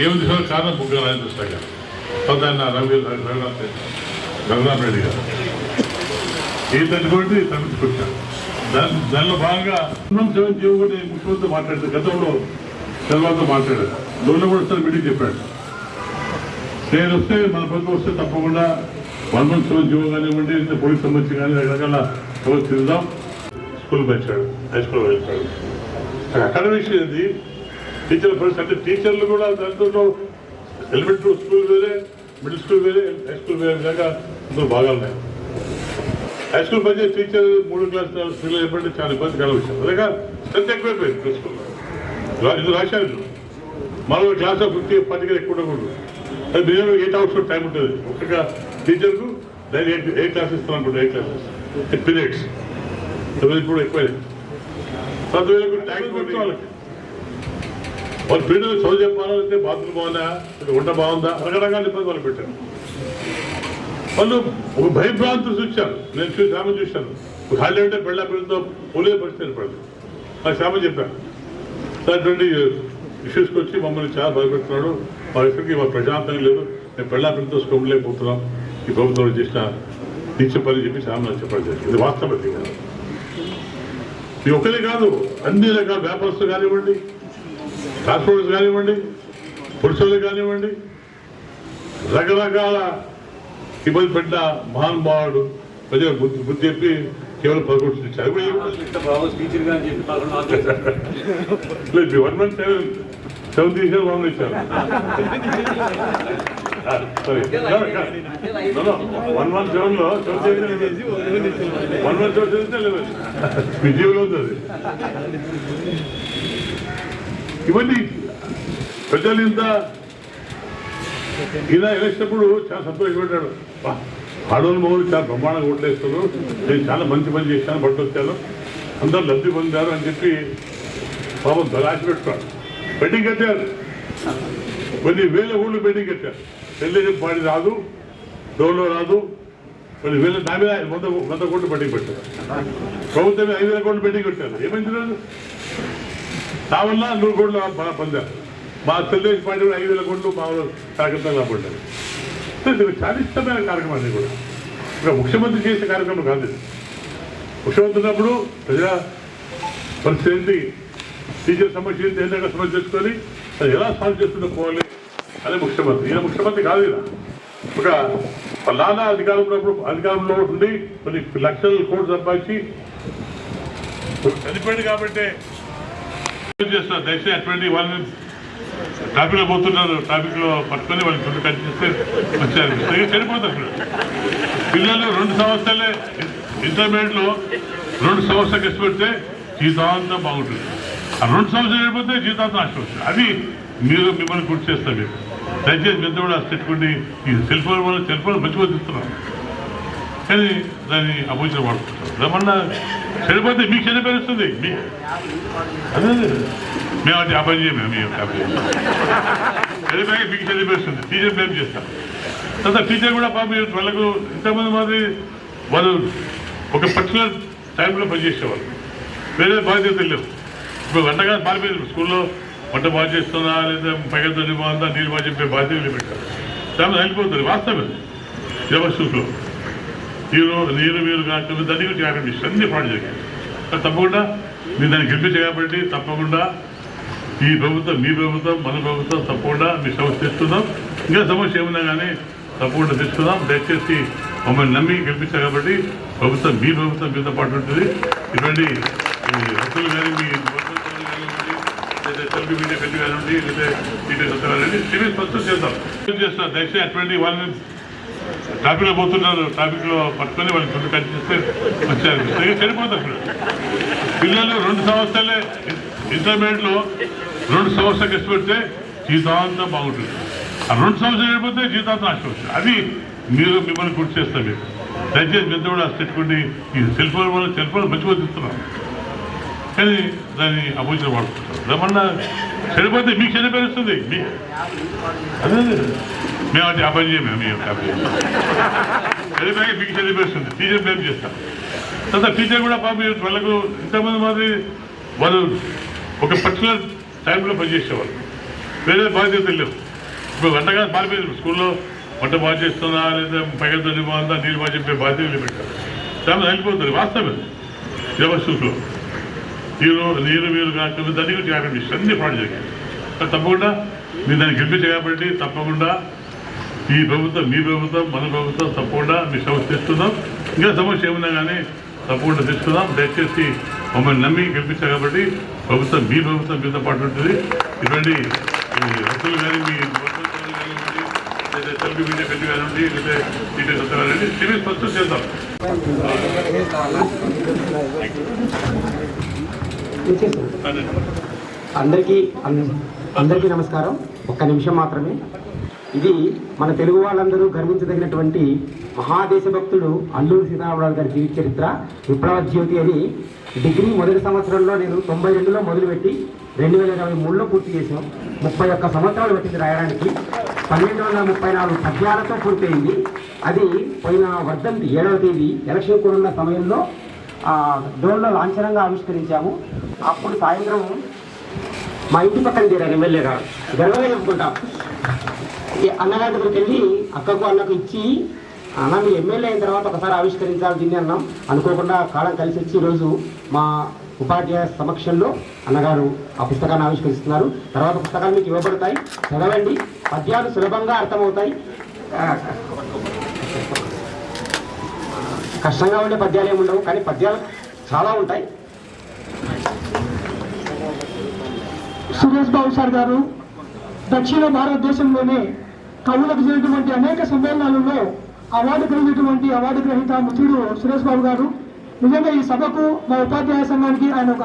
ఏమి కారణం బుగ్గ రాజేంద్ర గారు సోదన్న రఘునాథ్ రెడ్డి గారు ఈ తట్టుకోండి తప్పించుకొచ్చారు. దానిలో భాగంగా జీవో కూడా ముఖ్యమంత్రి మాట్లాడారు. గతంలో చంద్రబాబుతో మాట్లాడారు. లోన్లో కూడా సార్ మీటింగ్ చెప్పాడు. నేను వస్తే మన ప్రభుత్వం వస్తే తప్పకుండా 1 month జీవో కానివ్వండి, పోలీస్ సంబంధించి కానీ రకరకాల సమస్య తిందాం. స్కూల్ పెంచాడు, హై స్కూల్ వెళ్తాడు. అకాడమిక్స్ ఏంది టీచర్ పరిస్థితి అంటే టీచర్లు కూడా దాంట్లో ఎలిమెంటరీ స్కూల్ వేరే, మిడిల్ స్కూల్ వేరే, హై స్కూల్ వేరే విధంగా ఇందులో భాగాలు ఉన్నాయి. హై స్కూల్ పనిచేసే టీచర్ 3 క్లాస్ పిల్లలు ఏర్పడితే చాలా ఇబ్బందికర విషయం. అలాగే స్ట్రెంత్ ఎక్కువైపోయింది ప్రీ స్కూల్లో. ఇది రాశారు మరో క్లాస్ 50 10 ఎక్కువ ఉండకూడదు. అది మినిమం 8 hours టైం ఉంటుంది ఒక్కొక్క టీచర్కు. దాన్ని 8 క్లాసెస్ ఇస్తాను అనుకుంటే 8 classes 8 periods. ఇప్పుడు ఎక్కువైంది. 10,000 ట్యాక్స్ పెట్టి వాళ్ళకి వాళ్ళు పిల్లలు చదువు చెప్పాలంటే బాత్రూమ్ బాగుందా, వంట బాగుందా, రకరకాల ఇబ్బంది వాళ్ళు పెట్టారు. వాళ్ళు ఒక భయభ్రాంతులు చూశారు. నేను శ్యామ చూశాను. ఖాళీ అంటే పెళ్ళ పిల్లలతో పోలే పరిస్థితి ఏర్పడింది. నాకు శ్యామ చెప్పాను. అటువంటి ఇష్యూస్కి వచ్చి మమ్మల్ని చాలా భయపెడుతున్నాడు. మా ఇక్కడికి మా ప్రశాంతంగా లేదు, మేము పెళ్ళ పిల్లలతో స్కూల్లేకపోతున్నాం, ఈ ప్రభుత్వం చేసిన నీచ పని చెప్పి శ్యామ చెప్పడం జరిగింది. ఇది వాస్తవం. ఇది ఒకరే కాదు, అన్ని రకాల వ్యాపారస్తులు కానివ్వండి, ట్రాన్స్పోర్టర్స్ కానివ్వండి, పురుషులు కానివ్వండి, రకరకాల ఇబ్బంది పెట్టిన మహానుభావుడు ప్రజలు బుద్ధి చెప్పి కేవలం 11 ఇచ్చారు. 1 month 7 తీసారు, 1 ఇచ్చారు. 1 month 7లో 1 month 7 విజయంలో ఉంది. అది ఇవన్నీ ప్రజలు ఇంత ఇలా వేసినప్పుడు చాలా సంతోషపడ్డాడు. ఆడవాళ్ళు మగవాళ్ళు చాలా బ్రహ్మాండంగా ఓట్లేస్తారు, నేను చాలా మంచి పని చేశాను, బట్టు వచ్చాను, అందరూ లబ్ధి పొందారు అని చెప్పి పాపం రాసి పెట్టుకోవాలి. బెట్టింగ్ కట్టారు, కొన్ని వేల ఊళ్ళు బెట్టింగ్ కట్టారు. తెలుగు పాడి రాదు, డోలో రాదు, కొన్ని వేల నా మీద 100 కోట్లు బెట్టింగ్ పెట్టారు. ప్రభుత్వం 5,000 కోట్లు బెట్టింగ్ పెట్టారు. ఏమైంది రోజు నా వల్ల 100 కోట్లు పొందారు. మా తెలుగుదేశం పార్టీ కూడా 5,000 కోట్లు మామూలు కార్యక్రమాలు రాబడ్డారు. చాలా ఇష్టమైన కార్యక్రమాన్ని కూడా ఇంకా ముఖ్యమంత్రి చేసే కార్యక్రమం కాదు. ముఖ్యమంత్రి ఉన్నప్పుడు ప్రజా పరిస్థితి ఏంటి, టీచర్ సమస్య ఏంటి, ఏంటంటే సమస్య చేసుకొని అది ఎలా సాల్వ్ చేసుకుంటూ పోవాలి అదే ముఖ్యమంత్రి. ఈయన ముఖ్యమంత్రి కాదు. ఈయన ఒక నానా అధికారంలో ఉండి కొన్ని లక్షల కోట్లు సంపాదించి చనిపోయింది కాబట్టి చేస్తున్నారు. దయచేసి అటువంటి వాళ్ళని ట్రాఫిక్లో పోతున్నారు, ట్రాఫిక్లో పట్టుకొని వాళ్ళకి ఫుడ్ కట్ చేస్తే వచ్చారు, చనిపోతారు పిల్లలు. 2 సంవత్సరాలే ఇంటర్మీడియట్లో 2 సంవత్సరాలు కష్టపడితే జీవితాంతం బాగుంటుంది. ఆ 2 సంవత్సరాలు అయిపోతే జీవితాంతం నష్టపోతుంది. అది మీరు మిమ్మల్ని గుర్తు చేస్తారు. మీరు దయచేసి పెద్ద కూడా పెట్టుకోండి. ఈ సెల్ ఫోన్ మంచిగా ఇస్తున్నారు, కానీ దాన్ని అపోజిషన్ వాడుకుంటారు. ఏమన్నా చనిపోతే మీకు చనిపోయిస్తుంది. అదే మేము అది ఆ పని చేయము, చనిపోయి మీకు చనిపోయిస్తుంది. టీచర్ బ్లేమ్ చేస్తాం. తర్వాత టీచర్ కూడా పాపం వాళ్ళకు ఇంతమంది మంది వాళ్ళు ఒక పర్టికులర్ టైంలో పనిచేసేవాళ్ళు, వేరే బాధ్యతలు లేవు. ఇప్పుడు వంటగా మారిపోయింది. స్కూల్లో వంట బాగా చేస్తున్నా లేదా పైగా తల్లి బాగుందా, నీళ్ళు బాగా చెప్పే బాధ్యతలు పెట్టారు. దాన్ని వెళ్ళిపోతుంది. వాస్తవం సిలబస్లో నీరు కాకుండా దాన్ని కూడా త్యాగం అన్ని పాటు జరిగాయి. తప్పకుండా మీరు దాన్ని గెలిపించే కాబట్టి తప్పకుండా ఈ ప్రభుత్వం, మీ ప్రభుత్వం, మన ప్రభుత్వం తప్పకుండా మీ సమస్య తెస్తున్నాం. ఇంకా సమస్య ఏమున్నా కానీ తప్పకుండా తెచ్చుకుందాం. దయచేసి మమ్మల్ని నమ్మి గెలిపించారు కాబట్టి ప్రభుత్వం, మీ ప్రభుత్వం మీతో పాటు ఉంటుంది. ఇటువంటి హక్కులు కానీ మీ లేదా తెలుగు మీడియా పెళ్లి కానివ్వండి, లేదా మీడియా కానివ్వండి, సివిల్ ఫస్ట్ చేద్దాం. దయచేసి అటువంటి వాళ్ళని ట్రాఫిక్లో పోతున్నారు, ట్రాఫిక్లో పట్టుకొని వాళ్ళకి ఫుడ్ కట్ చేస్తే వచ్చారు, చనిపోతారు పిల్లలు. 2 సంవత్సరాలే ఇంటర్మీడియట్లో 2 సంవత్సరాలు కష్టపడితే జీవితాంతం బాగుంటుంది. ఆ 2 సంవత్సరాలు అయిపోతే జీవితాంతం నష్టపోతుంది. అది మీరు మిమ్మల్ని గుర్తు చేస్తారు. మీరు దయచేసి పెద్ద కూడా పెట్టుకోండి. ఈ సెల్ ఫోన్ మంచిగా ఇస్తున్నారు, కానీ దాన్ని అపోజిషన్ వాడుకుంటారు. ఏమన్నా చనిపోతే మీకు చనిపోయిస్తుంది. అదే మేము అది ఆ పని చేయము, చనిపోయి మీకు చనిపోయిస్తుంది. టీచర్ బ్లేమ్ చేస్తాం. తర్వాత టీచర్ కూడా పాపం వాళ్ళకు ఇంతమంది మంది వాళ్ళు ఒక పర్టికులర్ టైంలో పనిచేసేవాళ్ళు, వేరే బాధ్యతలు లేవు. ఇప్పుడు వంటగా మారిపోయింది. స్కూల్లో వంట బాగా చేస్తుందా లేదా పైగా తల్లి బాగుందా నీళ్ళు బాగా చెప్పే బాధ్యతలు పెట్టారు. చాలా వెళ్ళిపోతుంది. వాస్తవం సిలబస్ చూసులో నీరు మీరు కాకుండా దాన్ని కూడా కాబట్టి అన్ని ఫ్రాడ్ జరిగాయి. తప్పకుండా మీరు దాన్ని గెలిపించే కాబట్టి తప్పకుండా ఈ ప్రభుత్వం మీ ప్రభుత్వం మన ప్రభుత్వం తప్పకుండా మీ సమస్య తెచ్చుకుందాం. ఇంకా సమస్య ఏమున్నా కానీ తప్పకుండా తెచ్చుకుందాం. దయచేసి మమ్మల్ని నమ్మి గెలిపించారు కాబట్టి ప్రభుత్వం మీ ప్రభుత్వం మీతో పాటు ఉంటుంది. ఇటువంటి హక్కులు కానీ మీ లేదా తెలుగు మీడియా పెళ్లి కానివ్వండి లేదా మీడియా సత్తా కానివ్వండి టీవీ స్పష్టం చేద్దాం. అందరికీ నమస్కారం. ఒక్క నిమిషం మాత్రమే. ఇది మన తెలుగు వాళ్ళందరూ గర్వించదగినటువంటి మహాదేశభక్తుడు అల్లూరి సీతారామరాజు గారి జీవిత చరిత్ర విప్లవ జ్యోతి అని డిగ్రీ మొదటి సంవత్సరంలో నేను 92లో మొదలుపెట్టి 2023లో పూర్తి చేశాం. 31 సంవత్సరాలు పట్టింది రాయడానికి. 1234 పద్యాలతో పూర్తయింది. అది పోయిన వర్ధంతి 7వ తేదీ ఎలక్షన్ కూడా ఉన్న సమయంలో డోన్లో లాంఛనంగా ఆవిష్కరించాము. అప్పుడు సాయంత్రం మా ఇంటి పక్కన చేరారు ఎమ్మెల్యే గారు. గర్వంగా చెప్పుకుంటాం. అన్నగారి దగ్గరికి వెళ్ళి అన్నకు ఇచ్చి అన్న మీ ఎమ్మెల్యే అయిన తర్వాత ఒకసారి ఆవిష్కరించాలి దీన్ని అన్నాం. అనుకోకుండా కాలం కలిసి వచ్చి ఈరోజు మా ఉపాధ్యాయ సమక్షంలో అన్నగారు ఆ పుస్తకాన్ని ఆవిష్కరిస్తున్నారు. తర్వాత పుస్తకాలు మీకు ఇవ్వబడతాయి, చదవండి. పద్యాలు సులభంగా అర్థమవుతాయి. కష్టంగా ఉండే పద్యాలు ఏమి ఉండవు, కానీ పద్యాలు చాలా ఉంటాయి. సురేష్ బాబు సార్ గారు దక్షిణ భారతదేశంలోనే కవులకు జరిగినటువంటి అనేక సమ్మేళనాలలో అవార్డు కలిగినటువంటి అవార్డు గ్రహీత మిత్రుడు సురేష్ బాబు గారు. నిజంగా ఈ సభకు మా ఉపాధ్యాయ సంఘానికి ఆయన ఒక